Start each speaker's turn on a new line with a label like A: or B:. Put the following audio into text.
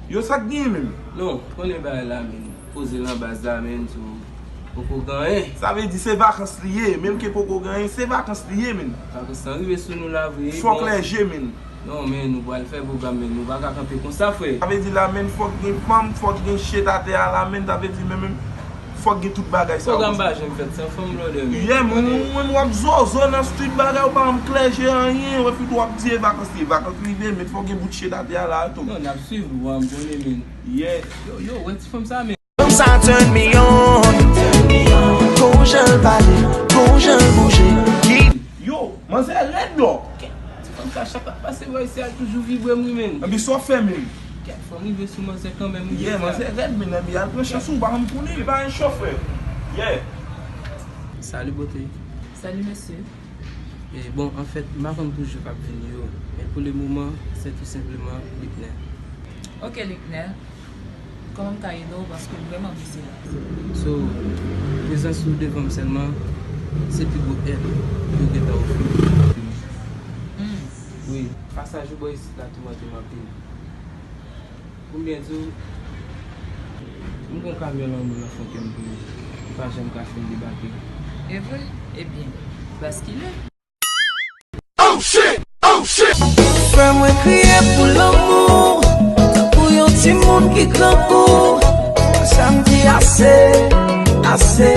A: Yo sak gen men.
B: Non, konen ba la men. Pose lan baz la men sou poko ganyen.
A: Ça veut dire c'est vacances liées, même que poko gagner, c'est vacances liées men.
B: Kako san rive sou nou la vwe.
A: Faut léger men.
B: Non men, nou ba l fè program men, nou ba ka kampe kon sa fwe.
A: Ça veut dire la men faut gen femme, faut gen chet à terre la men, ça veut dire même faut gen tout bagay ça.
B: Program ba jen fèt, se fòm lò de men.
A: Yeah, mwen wap zo nan street bagay ou pa m cléger rien, ou fi wap dire vacances liées, mais faut gen bout chet à terre là tout.
B: Non, nap suiv ou am bonen men.
A: Yeah.
B: Yo, wè ti fòm sa men.
C: Ça turn me on. Quand je le parle, quand je le bouge.
A: Yo, man c'est red là.
B: Ti fòm sa chak la pase voy se a toujou vibre mwen men.
A: Abi so fait men.
B: Fòm rive sou man se kan men mwen.
A: Yeah, man c'est red men, abi al prend chanson ba m connaît, pas un chauffeur. Yeah.
B: Salut beauté.
D: Salut monsieur.
B: Et bon, en fait, ma femme toujours pas venir. Mais pour le moment, c'est tout simplement Lickner.
D: Ok Lickner. Comment t'as aidé parce que vraiment busy là.
B: So, présence sous devant seulement, c'est plus beau aide que tu as offert. Oui, passage au boy ici là, tout le monde m'a payé. Combien de jours? Je vais camion là, mon enfant qui me pas j'aime café débarquer.
D: Et vrai? Eh bien, parce qu'il est.
C: Oh shit! Oh shit! Fais moi crier pour l'amour. Pour yon petit monde qui clampe. Ça me dit assez, assez.